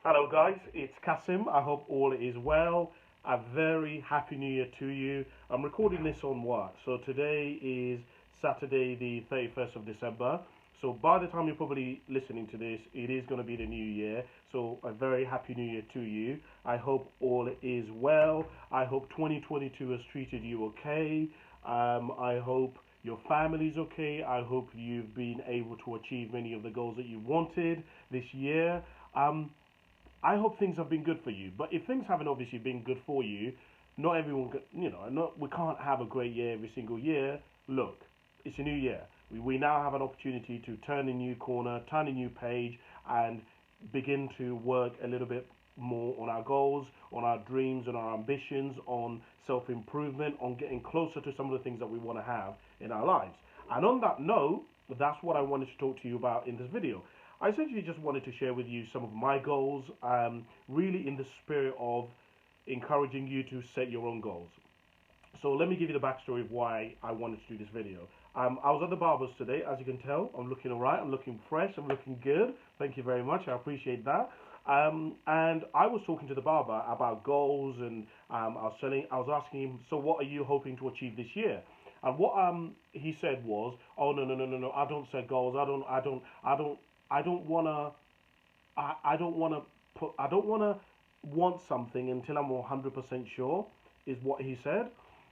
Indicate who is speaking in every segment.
Speaker 1: Hello, guys. It's Kasim. I hope all is well. A very happy new year to you. I'm recording this on what? So today is Saturday, the 31st of December. So by the time you're probably listening to this, it is going to be the new year. So a very happy new year to you. I hope all is well. I hope 2022 has treated you okay. I hope your family's okay. I hope you've been able to achieve many of the goals that you wanted this year. Um, I hope things have been good for you. But if things haven't obviously been good for you, not everyone, we can't have a great year every single year. Look, it's a new year. We now have an opportunity to turn a new corner, turn a new page, and begin to work a little bit more on our goals, on our dreams, on our ambitions, on self improvement, on getting closer to some of the things that we want to have in our lives. And on that note, that's what I wanted to talk to you about in this video. I essentially just wanted to share with you some of my goals, really in the spirit of encouraging you to set your own goals. So let me give you the backstory of why I wanted to do this video. I was at the Barber's today, as you can tell. I'm looking alright, I'm looking fresh, I'm looking good. Thank you very much, I appreciate that. And I was talking to the barber about goals, and I was asking him, so what are you hoping to achieve this year? And what he said was, oh no, I don't set goals. I don't wanna I don't wanna I don't wanna want something until I'm 100% sure, is what he said.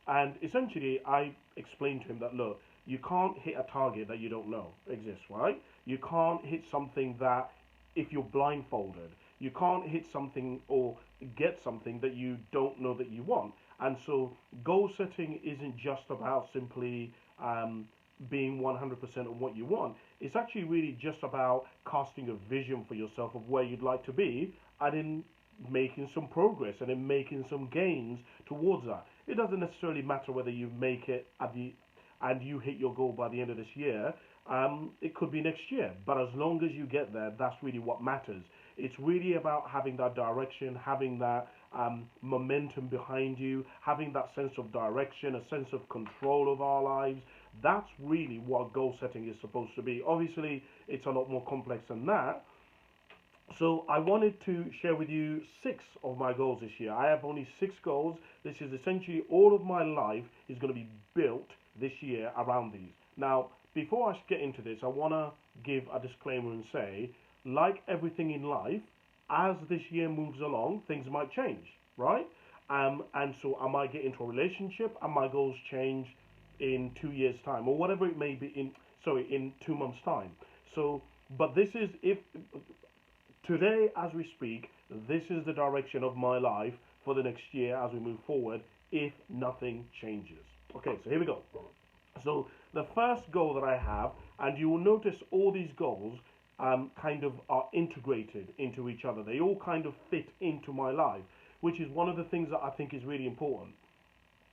Speaker 1: And essentially, I explained to him that look, you can't hit a target that you don't know exists, right? You can't hit something that if you're blindfolded, you can't hit something or get something that you don't know that you want. And so, goal setting isn't just about simply being 100% on what you want. It's actually really just about casting a vision for yourself of where you'd like to be, and in making some progress and in making some gains towards that. It doesn't necessarily matter whether you make it at the and you hit your goal by the end of this year. It could be next year, but as long as you get there, that's really what matters. It's really about having that direction, having that momentum behind you, having that sense of direction, a sense of control of our lives. That's really what goal setting is supposed to be. Obviously, it's a lot more complex than that. So I wanted to share with you six of my goals this year. I have only six goals. This is essentially all of my life is going to be built this year around these. Now, before I get into this, I want to give a disclaimer and say, like everything in life, as this year moves along, things might change, right? And so I might get into a relationship and my goals change in 2 years' time or whatever it may be in 2 months' time. So, but this is if today, as we speak, this is the direction of my life for the next year as we move forward if nothing changes. Okay, so here we go. So, the first goal that I have, and you will notice all these goals kind of are integrated into each other. They all kind of fit into my life, which is one of the things that I think is really important.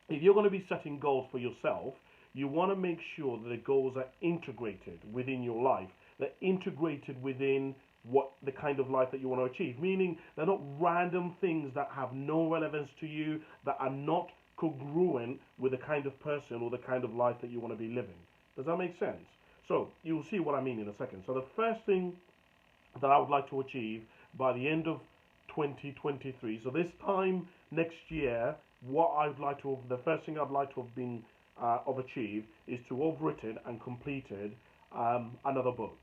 Speaker 1: If you're going to be setting goals for yourself, you want to make sure that the goals are integrated within your life. They're integrated within what the kind of life that you want to achieve. Meaning they're not random things that have no relevance to you, that are not congruent with the kind of person or the kind of life that you want to be living. Does that make sense? So you'll see what I mean in a second. So the first thing that I would like to achieve by the end of 2023. So this time next year, what I'd like to have, the first thing I'd like to have been have achieved is to have written and completed another book.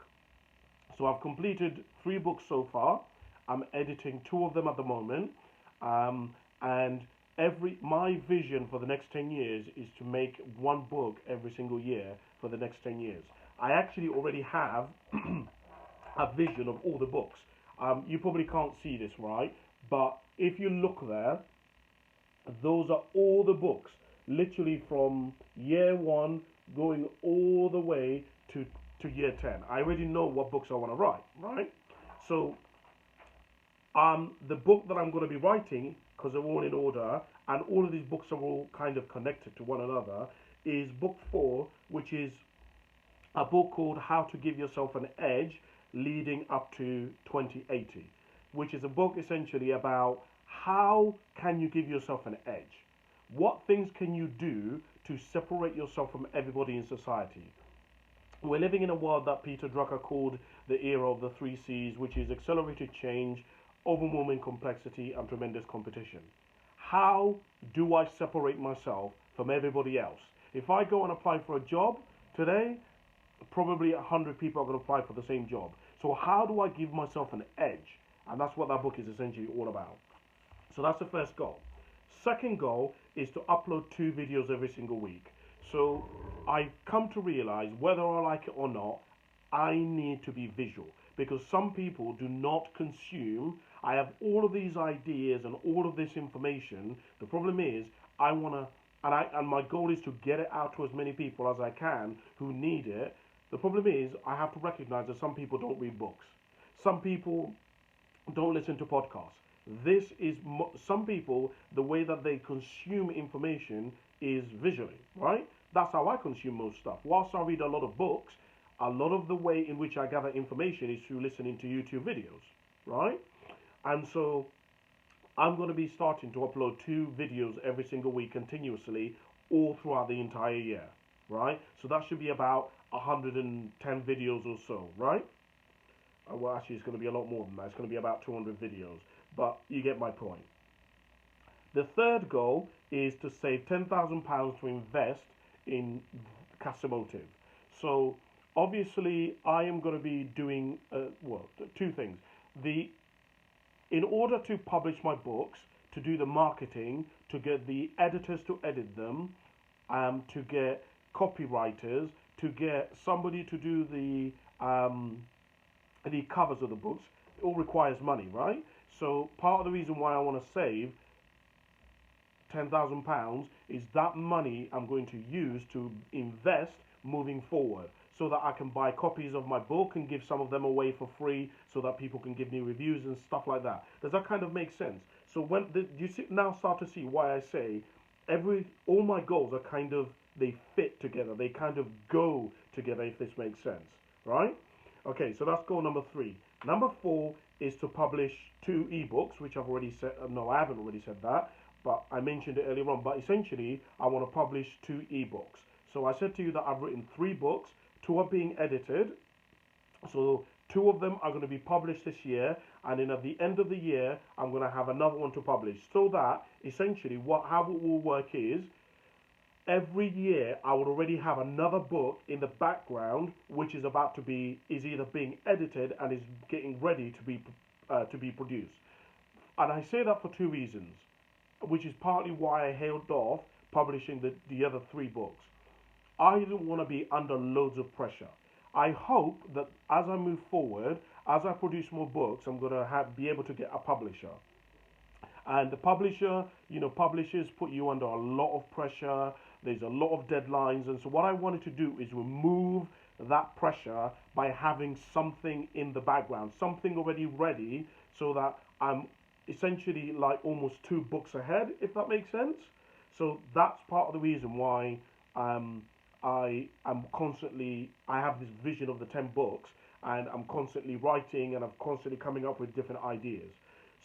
Speaker 1: So I've completed 3 books so far. I'm editing 2 of them at the moment, and every my vision for the next 10 years is to make 1 book every single year for the next 10 years. I actually already have a vision of all the books. You probably can't see this, right? But if you look there, those are all the books, literally from year one going all the way to year 10. I already know what books I want to write, right? So, the book that I'm going to be writing, because they're all in order, and all of these books are all kind of connected to one another, is book 4, which is a book called How to Give Yourself an Edge Leading Up to 2080, which is a book essentially about how can you give yourself an edge? What things can you do to separate yourself from everybody in society? We're living in a world that Peter Drucker called the era of the 3 C's, which is accelerated change, overwhelming complexity, and tremendous competition. How do I separate myself from everybody else? If I go and apply for a job today, probably 100 people are going to apply for the same job. So how do I give myself an edge? And that's what that book is essentially all about. So that's the first goal. Second goal is to upload 2 videos every single week. So I come to realize whether I like it or not, I need to be visual because some people do not consume. I have all of these ideas and all of this information. The problem is I want to, and my goal is to get it out to as many people as I can who need it. The problem is I have to recognize that some people don't read books. Some people don't listen to podcasts. This is some people, the way that they consume information is visually, right? That's how I consume most stuff. Whilst I read a lot of books, a lot of the way in which I gather information is through listening to YouTube videos, right? And so I'm going to be starting to upload 2 videos every single week continuously all throughout the entire year, right? So that should be about 110 videos or so, right? Well, actually, it's going to be a lot more than that. It's going to be about 200 videos, but you get my point. The third goal is to save £10,000 to invest in Casimotive. So obviously, I am going to be doing 2 things. In order to publish my books, to do the marketing, to get the editors to edit them, to get copywriters, to get somebody to do the covers of the books, it all requires money, right? So part of the reason why I want to save £10,000 is that money I'm going to use to invest moving forward so that I can buy copies of my book and give some of them away for free so that people can give me reviews and stuff like that. Does that kind of make sense? So when you now start to see why I say all my goals are kind of, they fit together, they kind of go together, if this makes sense, right? Okay, so that's goal number 3. Number 4 is to publish 2 ebooks, which I've already said. No, I haven't already said that, but I mentioned it earlier on. But essentially, I want to publish 2 ebooks. So I said to you that I've written 3 books. 2 are being edited. So 2 of them are going to be published this year, and then at the end of the year, I'm going to have another one to publish. So that essentially, how it will work is, every year I would already have another book in the background which is either being edited and is getting ready to be produced. And I say that for 2 reasons, which is partly why I held off publishing the other 3 books. I didn't want to be under loads of pressure. I hope that as I move forward, as I produce more books, I'm going to be able to get a publisher. And the publisher, publishers put you under a lot of pressure. There's a lot of deadlines. And so what I wanted to do is remove that pressure by having something in the background, something already ready, so that I'm essentially like almost 2 books ahead, if that makes sense. So that's part of the reason why I have this vision of the 10 books, and I'm constantly writing, and I'm constantly coming up with different ideas.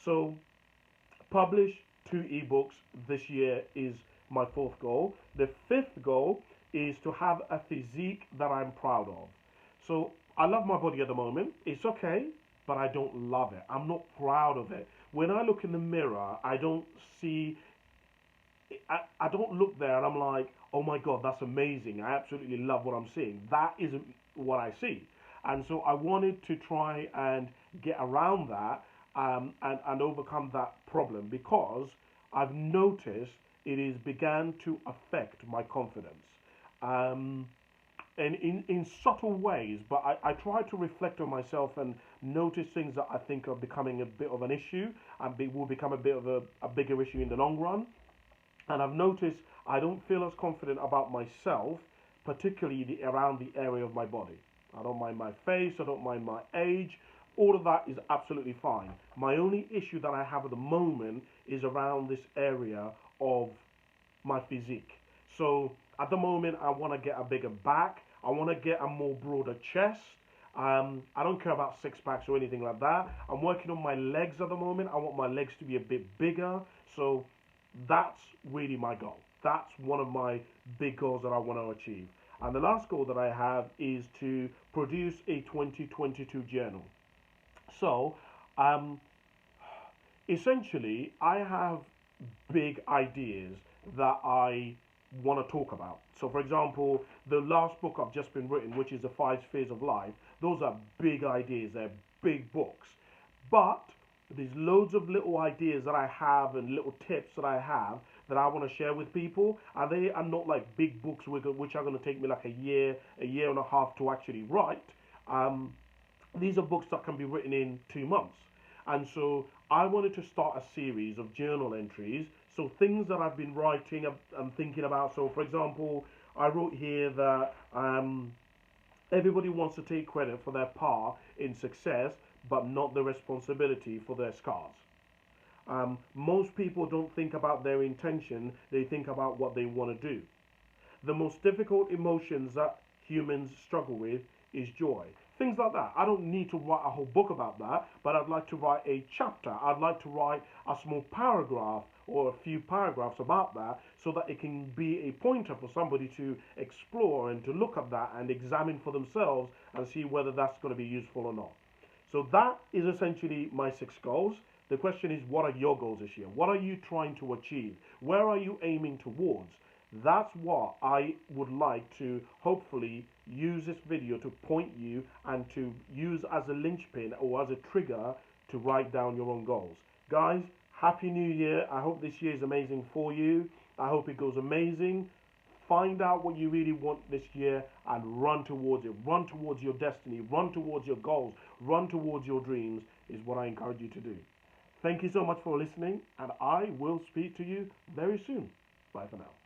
Speaker 1: So publish 2 ebooks this year is my 4th goal. The 5th goal is to have a physique that I'm proud of. So I love my body at the moment. It's okay, but I don't love it. I'm not proud of it. When I look in the mirror, I don't look there and I'm like, oh my God, that's amazing. I absolutely love what I'm seeing. That isn't what I see. And so I wanted to try and get around that and overcome that problem, because I've noticed it is began to affect my confidence. And in subtle ways, but I try to reflect on myself and notice things that I think are becoming a bit of an issue and will become a bit of a bigger issue in the long run. And I've noticed I don't feel as confident about myself, particularly around the area of my body. I don't mind my face, I don't mind my age. All of that is absolutely fine. My only issue that I have at the moment is around this area of my physique. So at the moment, I want to get a bigger back. I want to get a more broader chest. I don't care about 6-packs or anything like that. I'm working on my legs at the moment. I want my legs to be a bit bigger. So that's really my goal. That's one of my big goals that I want to achieve. And the last goal that I have is to produce a 2022 journal. So essentially, I have big ideas that I want to talk about. So, for example, the last book I've just been written, which is The Five Spheres of Life, those are big ideas, they're big books. But there's loads of little ideas that I have and little tips that I have that I want to share with people. And they are not like big books which are going to take me like a year and a half to actually write. Um, these are books that can be written in 2 months. And so I wanted to start a series of journal entries. So things that I've been writing and thinking about. So, for example, I wrote here that everybody wants to take credit for their part in success, but not the responsibility for their scars. Most people don't think about their intention, they think about what they want to do. The most difficult emotions that humans struggle with is joy. Things like that. I don't need to write a whole book about that, but I'd like to write a chapter. I'd like to write a small paragraph or a few paragraphs about that so that it can be a pointer for somebody to explore and to look at that and examine for themselves and see whether that's going to be useful or not. So that is essentially my 6 goals. The question is, what are your goals this year? What are you trying to achieve? Where are you aiming towards? That's what I would like to hopefully use this video to point you and to use as a linchpin or as a trigger to write down your own goals. Guys, Happy New Year. I hope this year is amazing for you. I hope it goes amazing. Find out what you really want this year and run towards it. Run towards your destiny. Run towards your goals. Run towards your dreams is what I encourage you to do. Thank you so much for listening, and I will speak to you very soon. Bye for now.